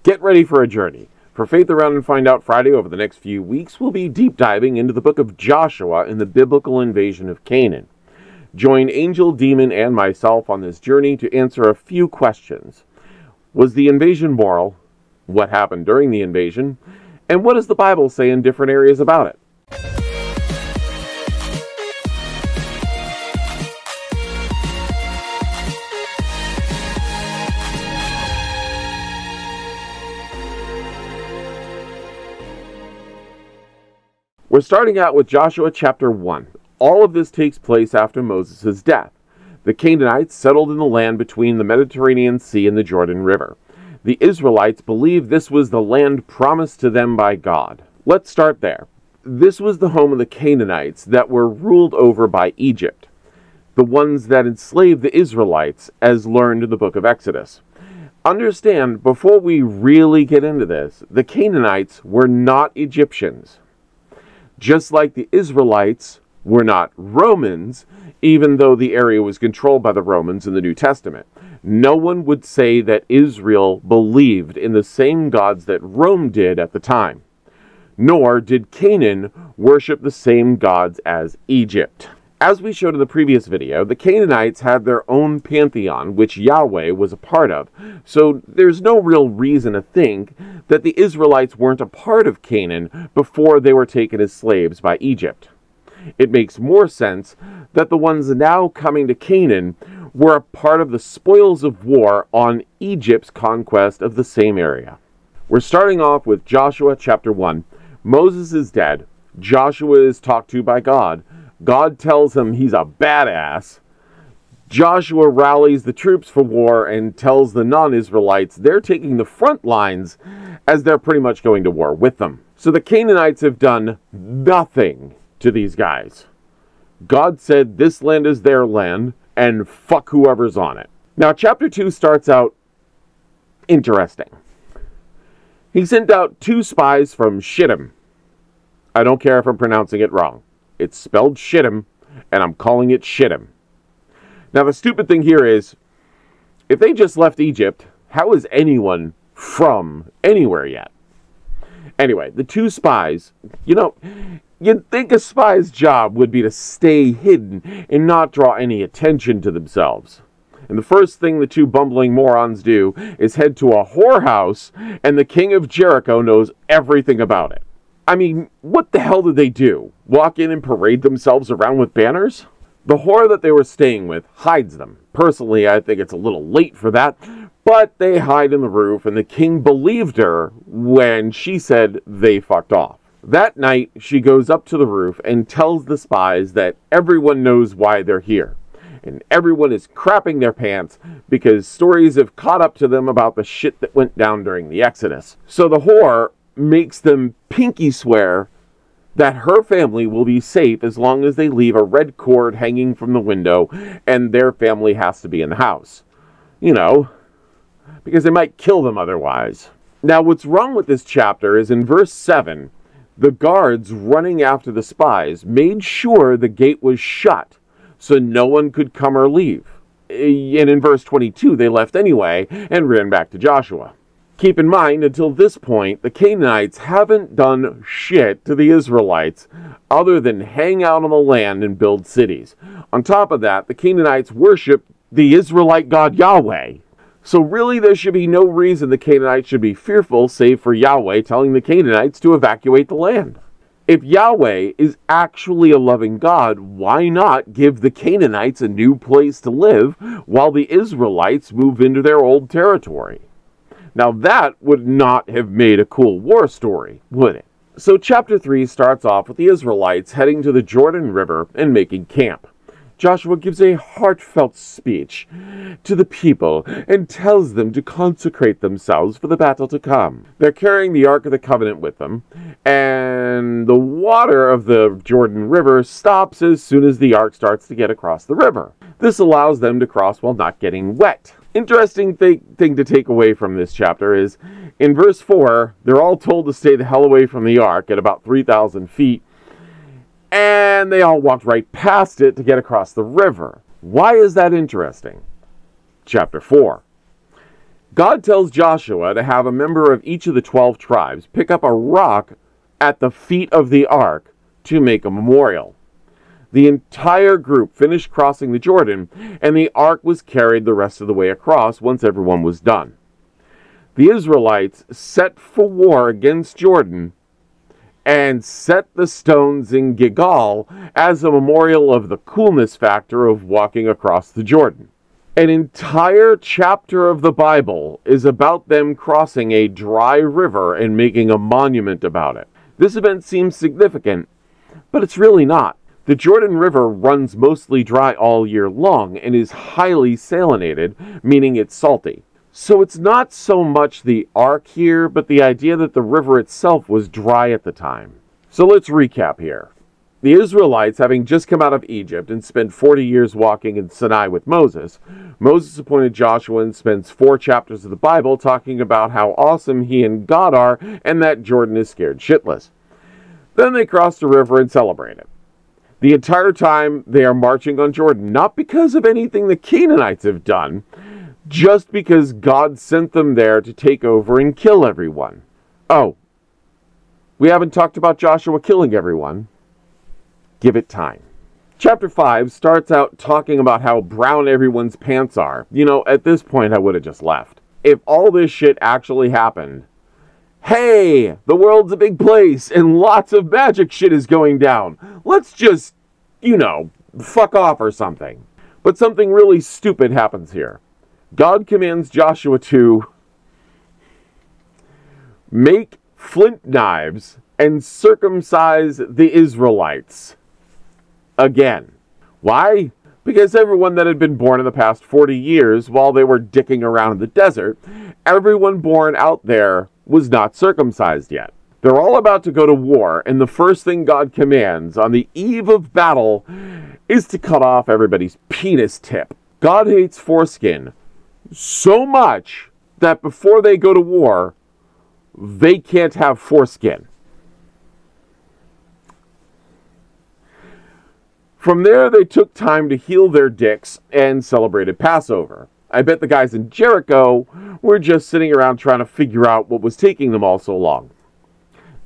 Get ready for a journey. For Faith Around and Find Out Friday, over the next few weeks, we'll be deep diving into the book of Joshua and the biblical invasion of Canaan. Join Angel, Demon, and myself on this journey to answer a few questions. Was the invasion moral? What happened during the invasion? And what does the Bible say in different areas about it? We're starting out with Joshua chapter 1. All of this takes place after Moses' death. The Canaanites settled in the land between the Mediterranean Sea and the Jordan River. The Israelites believed this was the land promised to them by God. Let's start there. This was the home of the Canaanites that were ruled over by Egypt, the ones that enslaved the Israelites, as learned in the book of Exodus. Understand, before we really get into this, the Canaanites were not Egyptians. Just like the Israelites were not Romans, even though the area was controlled by the Romans in the New Testament. No one would say that Israel believed in the same gods that Rome did at the time. Nor did Canaan worship the same gods as Egypt. As we showed in the previous video, the Canaanites had their own pantheon, which Yahweh was a part of. So there's no real reason to think that the Israelites weren't a part of Canaan before they were taken as slaves by Egypt. It makes more sense that the ones now coming to Canaan were a part of the spoils of war on Egypt's conquest of the same area. We're starting off with Joshua chapter 1. Moses is dead. Joshua is talked to by God. God tells him he's a badass. Joshua rallies the troops for war and tells the non-Israelites they're taking the front lines as they're pretty much going to war with them. So the Canaanites have done nothing to these guys. God said this land is their land and fuck whoever's on it. Now chapter 2 starts out interesting. He sent out 2 spies from Shittim. I don't care if I'm pronouncing it wrong. It's spelled Shittim, and I'm calling it Shittim. Now, the stupid thing here is, if they just left Egypt, how is anyone from anywhere yet? Anyway, the 2 spies, you'd think a spy's job would be to stay hidden and not draw any attention to themselves. And the first thing the 2 bumbling morons do is head to a whorehouse, and the king of Jericho knows everything about it. I mean, what the hell did they do? Walk in and parade themselves around with banners? The whore that they were staying with hides them. Personally, I think it's a little late for that, but they hide in the roof, and the king believed her when she said they fucked off. That night, she goes up to the roof and tells the spies that everyone knows why they're here. And everyone is crapping their pants because stories have caught up to them about the shit that went down during the Exodus. So the whore makes them pinky swear that her family will be safe as long as they leave a red cord hanging from the window and their family has to be in the house. Because they might kill them otherwise. Now, what's wrong with this chapter is in verse 7, the guards running after the spies made sure the gate was shut so no one could come or leave. And in verse 22, they left anyway and ran back to Joshua. Keep in mind, until this point, the Canaanites haven't done shit to the Israelites other than hang out on the land and build cities. On top of that, the Canaanites worship the Israelite God Yahweh. So really, there should be no reason the Canaanites should be fearful save for Yahweh telling the Canaanites to evacuate the land. If Yahweh is actually a loving God, why not give the Canaanites a new place to live while the Israelites move into their old territory? Now that would not have made a cool war story, would it? So chapter 3 starts off with the Israelites heading to the Jordan River and making camp. Joshua gives a heartfelt speech to the people and tells them to consecrate themselves for the battle to come. They're carrying the Ark of the Covenant with them, and the water of the Jordan River stops as soon as the Ark starts to get across the river. This allows them to cross while not getting wet. Interesting thing to take away from this chapter is, in verse 4, they're all told to stay the hell away from the ark at about 3,000 feet, and they all walked right past it to get across the river. Why is that interesting? Chapter 4. God tells Joshua to have a member of each of the 12 tribes pick up a rock at the feet of the ark to make a memorial. The entire group finished crossing the Jordan, and the ark was carried the rest of the way across once everyone was done. The Israelites set for war against Jordan and set the stones in Gilgal as a memorial of the coolness factor of walking across the Jordan. An entire chapter of the Bible is about them crossing a dry river and making a monument about it. This event seems significant, but it's really not. The Jordan River runs mostly dry all year long and is highly salinated, meaning it's salty. So it's not so much the ark here, but the idea that the river itself was dry at the time. So let's recap here. The Israelites, having just come out of Egypt and spent 40 years walking in Sinai with Moses, Moses appointed Joshua and spends 4 chapters of the Bible talking about how awesome he and God are and that Jordan is scared shitless. Then they cross the river and celebrate it. The entire time they are marching on Jordan, not because of anything the Canaanites have done, just because God sent them there to take over and kill everyone. Oh, we haven't talked about Joshua killing everyone. Give it time. Chapter 5 starts out talking about how brown everyone's pants are. You know, at this point I would have just left. If all this shit actually happened, hey, the world's a big place and lots of magic shit is going down. Let's just, fuck off or something. But something really stupid happens here. God commands Joshua to make flint knives and circumcise the Israelites. Again. Why? Because everyone that had been born in the past 40 years while they were dicking around in the desert, everyone born out there was not circumcised yet. They're all about to go to war, and the first thing God commands on the eve of battle is to cut off everybody's penis tip. God hates foreskin so much that before they go to war, they can't have foreskin. From there, they took time to heal their dicks and celebrated Passover. I bet the guys in Jericho were just sitting around trying to figure out what was taking them all so long.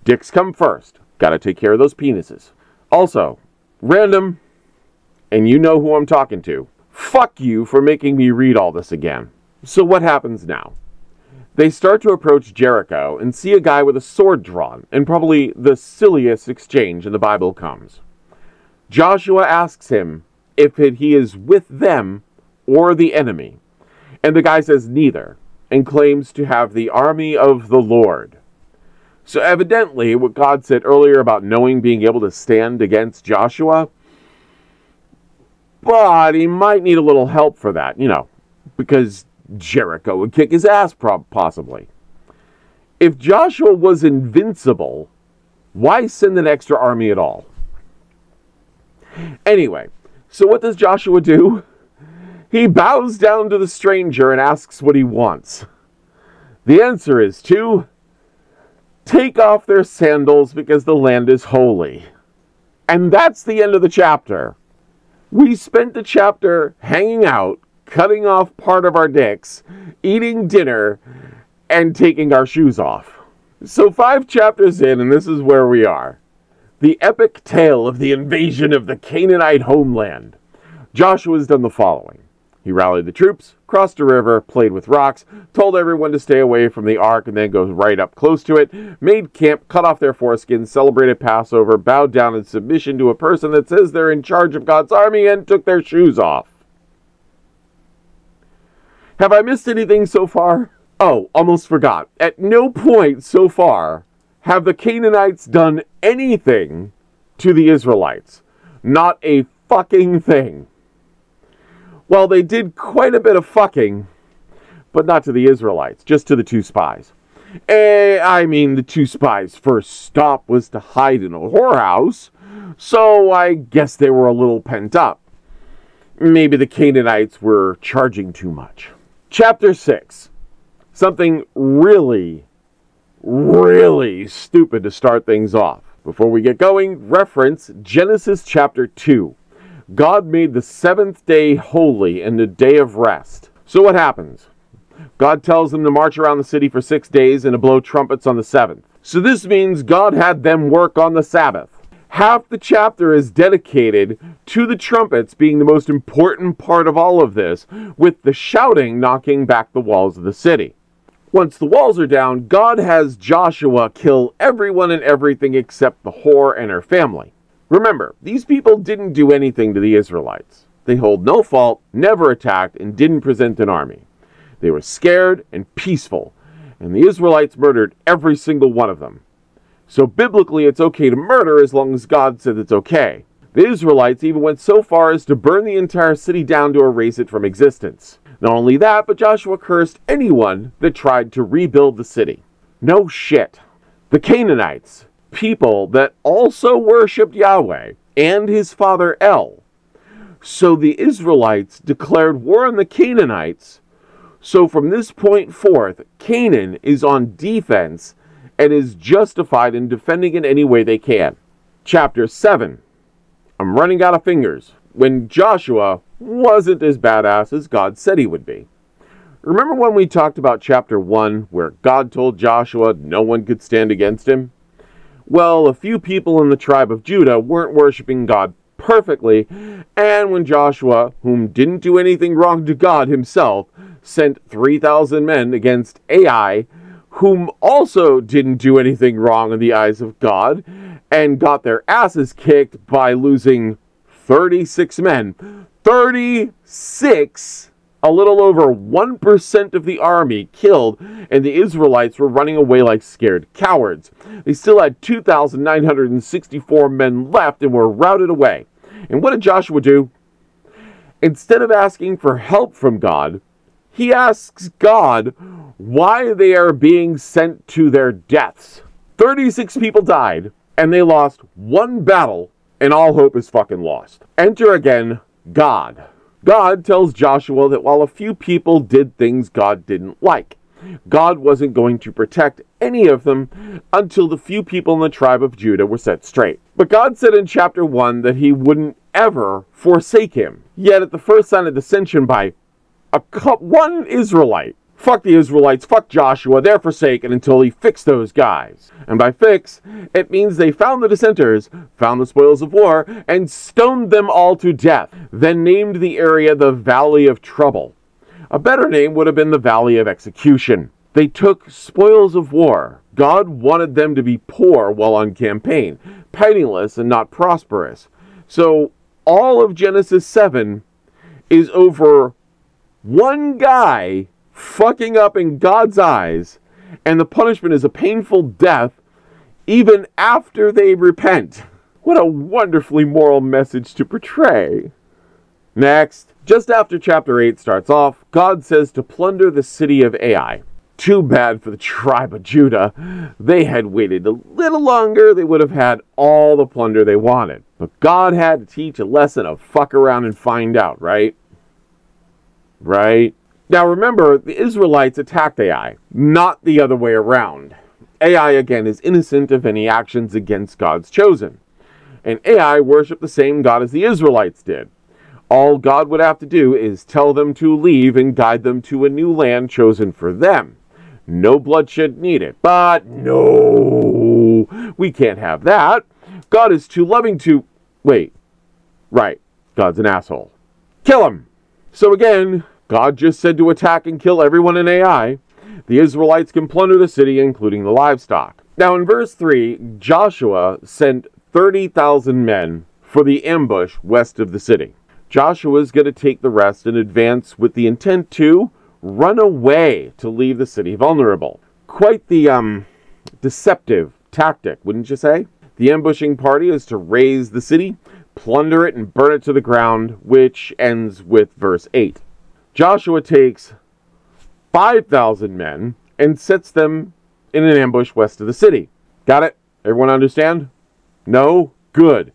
Dicks come first. Gotta take care of those penises. Also, random, and you know who I'm talking to. Fuck you for making me read all this again. So what happens now? They start to approach Jericho and see a guy with a sword drawn, and probably the silliest exchange in the Bible comes. Joshua asks him if he is with them or the enemy, and the guy says neither, and claims to have the army of the Lord. So evidently, what God said earlier about knowing being able to stand against Joshua, but he might need a little help for that, because Jericho would kick his ass, possibly. If Joshua was invincible, why send an extra army at all? Anyway, so what does Joshua do? He bows down to the stranger and asks what he wants. The answer is to take off their sandals because the land is holy. And that's the end of the chapter. We spent the chapter hanging out, cutting off part of our dicks, eating dinner, and taking our shoes off. So 5 chapters in, and this is where we are. The epic tale of the invasion of the Canaanite homeland. Joshua has done the following. He rallied the troops, crossed a river, played with rocks, told everyone to stay away from the ark and then goes right up close to it, made camp, cut off their foreskins, celebrated Passover, bowed down in submission to a person that says they're in charge of God's army, and took their shoes off. Have I missed anything so far? Oh, almost forgot. At no point so far have the Canaanites done anything to the Israelites. Not a fucking thing. Well, they did quite a bit of fucking, but not to the Israelites, just to the 2 spies. The 2 spies' first stop was to hide in a whorehouse, so I guess they were a little pent up. Maybe the Canaanites were charging too much. Chapter 6. Something really stupid to start things off. Before we get going, reference Genesis chapter 2. God made the 7th day holy and the day of rest. So what happens? God tells them to march around the city for 6 days and to blow trumpets on the 7th. So this means God had them work on the Sabbath. Half the chapter is dedicated to the trumpets being the most important part of all of this, with the shouting knocking back the walls of the city. Once the walls are down, God has Joshua kill everyone and everything except the whore and her family. Remember, these people didn't do anything to the Israelites. They hold no fault, never attacked, and didn't present an army. They were scared and peaceful, and the Israelites murdered every single one of them. So biblically, it's okay to murder as long as God said it's okay. The Israelites even went so far as to burn the entire city down to erase it from existence. Not only that, but Joshua cursed anyone that tried to rebuild the city. No shit. The Canaanites, people that also worshipped Yahweh and his father El. So the Israelites declared war on the Canaanites. So from this point forth, Canaan is on defense and is justified in defending in any way they can. Chapter 7. I'm running out of fingers. When Joshua wasn't as badass as God said he would be. Remember when we talked about chapter 1, where God told Joshua no one could stand against him? Well, a few people in the tribe of Judah weren't worshiping God perfectly, and when Joshua, whom didn't do anything wrong to God himself, sent 3,000 men against Ai, whom also didn't do anything wrong in the eyes of God, and got their asses kicked by losing 36 men. 36! A little over 1% of the army killed, and the Israelites were running away like scared cowards. They still had 2,964 men left and were routed away. And what did Joshua do? Instead of asking for help from God, he asks God why they are being sent to their deaths. 36 people died, and they lost one battle, and all hope is fucking lost. Enter again, God. God tells Joshua that while a few people did things God didn't like, God wasn't going to protect any of them until the few people in the tribe of Judah were set straight. But God said in chapter 1 that he wouldn't ever forsake him. Yet at the first sign of dissension by one Israelite, fuck the Israelites, fuck Joshua, they're forsaken until he fixed those guys. And by fix, it means they found the dissenters, found the spoils of war, and stoned them all to death, then named the area the Valley of Trouble. A better name would have been the Valley of Execution. They took spoils of war. God wanted them to be poor while on campaign, penniless and not prosperous. So all of Genesis 7 is over one guy fucking up in God's eyes, and the punishment is a painful death even after they repent. What a wonderfully moral message to portray. Next, just after chapter 8 starts off, God says to plunder the city of Ai. Too bad for the tribe of Judah. They had waited a little longer, they would have had all the plunder they wanted. But God had to teach a lesson of fuck around and find out, right? Right? Now remember, the Israelites attacked Ai, not the other way around. Ai, again, is innocent of any actions against God's chosen. And Ai worshiped the same God as the Israelites did. All God would have to do is tell them to leave and guide them to a new land chosen for them. No bloodshed needed. But no, we can't have that. God is too loving to... Wait. Right. God's an asshole. Kill him! So again, God just said to attack and kill everyone in Ai. The Israelites can plunder the city, including the livestock. Now in verse 3, Joshua sent 30,000 men for the ambush west of the city. Joshua is going to take the rest and advance with the intent to run away to leave the city vulnerable. Quite the deceptive tactic, wouldn't you say? The ambushing party is to raise the city, plunder it, and burn it to the ground, which ends with verse 8. Joshua takes 5,000 men and sets them in an ambush west of the city. Got it? Everyone understand? No? Good.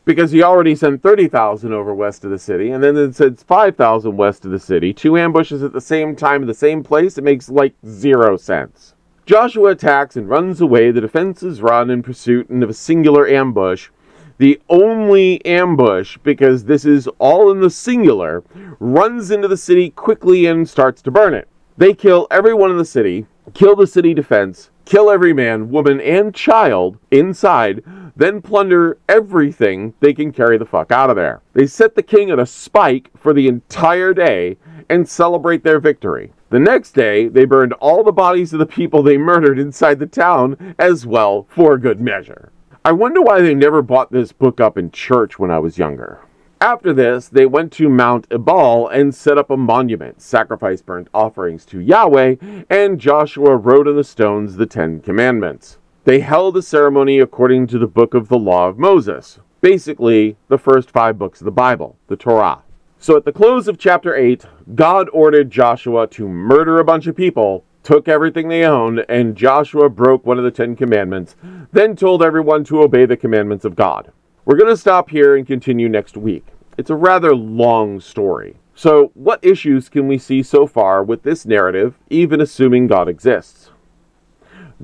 Because he already sent 30,000 over west of the city, and then it sends 5,000 west of the city. 2 ambushes at the same time in the same place. It makes like 0 sense. Joshua attacks and runs away. The defenses run in pursuit of a singular ambush. The only ambush, because this is all in the singular, runs into the city quickly and starts to burn it. They kill everyone in the city, kill the city defense, kill every man, woman, and child inside, then plunder everything they can carry the fuck out of there. They set the king on a spike for the entire day and celebrate their victory. The next day, they burned all the bodies of the people they murdered inside the town as well, for good measure. I wonder why they never bought this book up in church when I was younger. After this, they went to Mount Ebal and set up a monument, sacrificed burnt offerings to Yahweh, and Joshua wrote on the stones the 10 Commandments. They held a ceremony according to the book of the Law of Moses, basically the first 5 books of the Bible, the Torah. So at the close of chapter 8, God ordered Joshua to murder a bunch of people, took everything they owned, and Joshua broke one of the 10 Commandments, then told everyone to obey the commandments of God. We're going to stop here and continue next week. It's a rather long story. So, what issues can we see so far with this narrative, even assuming God exists?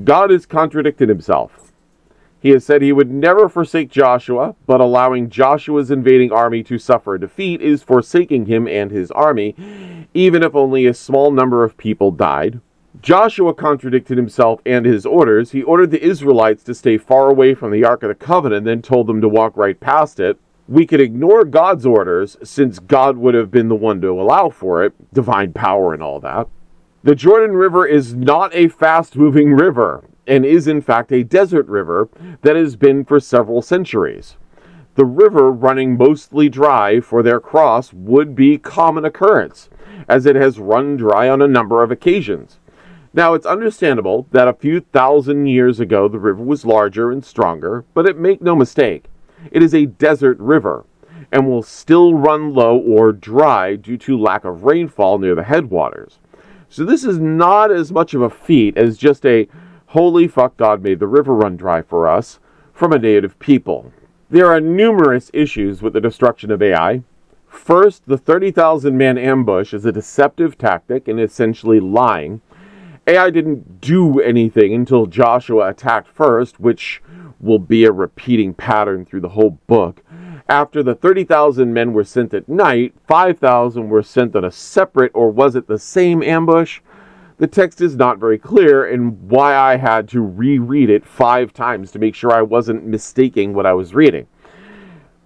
God has contradicted himself. He has said he would never forsake Joshua, but allowing Joshua's invading army to suffer a defeat is forsaking him and his army, even if only a small number of people died. Joshua contradicted himself and his orders. He ordered the Israelites to stay far away from the Ark of the Covenant, then told them to walk right past it. We could ignore God's orders, since God would have been the one to allow for it, divine power and all that. The Jordan River is not a fast-moving river, and is in fact a desert river that has been for several centuries. The river running mostly dry for their cross would be common occurrence, as it has run dry on a number of occasions. Now, it's understandable that a few thousand years ago the river was larger and stronger, but make no mistake, it is a desert river, and will still run low or dry due to lack of rainfall near the headwaters. So this is not as much of a feat as just a, holy fuck, God made the river run dry for us, from a native people. There are numerous issues with the destruction of AI. First, the 30,000-man ambush is a deceptive tactic and essentially lying. AI didn't do anything until Joshua attacked first, which will be a repeating pattern through the whole book. After the 30,000 men were sent at night, 5,000 were sent on a separate, or was it the same ambush? The text is not very clear, and why I had to reread it 5 times to make sure I wasn't mistaking what I was reading.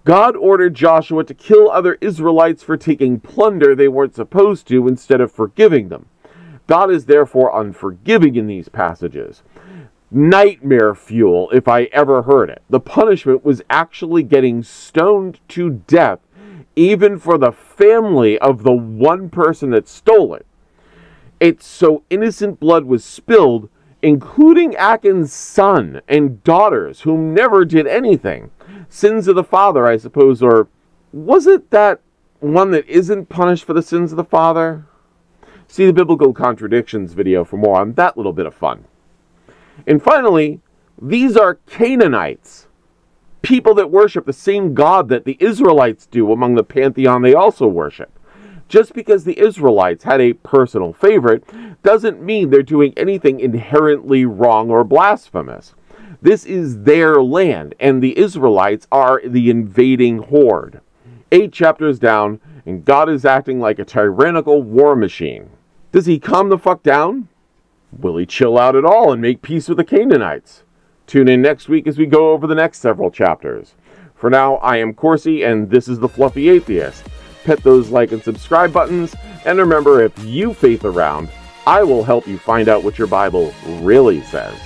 God ordered Joshua to kill other Israelites for taking plunder they weren't supposed to instead of forgiving them. God is therefore unforgiving in these passages. Nightmare fuel, if I ever heard it. The punishment was actually getting stoned to death, even for the family of the one person that stole it. It's so innocent blood was spilled, including Achan's son and daughters, whom never did anything. Sins of the father, I suppose, or was it that one that isn't punished for the sins of the father? See the Biblical Contradictions video for more on that little bit of fun. And finally, these are Canaanites, people that worship the same God that the Israelites do among the pantheon they also worship. Just because the Israelites had a personal favorite doesn't mean they're doing anything inherently wrong or blasphemous. This is their land, and the Israelites are the invading horde. 8 chapters down, and God is acting like a tyrannical war machine. Does he calm the fuck down? Will he chill out at all and make peace with the Canaanites? Tune in next week as we go over the next several chapters. For now, I am Corsi, and this is the Fluffy Atheist. Hit those like and subscribe buttons, and remember, if you faith around, I will help you find out what your Bible really says.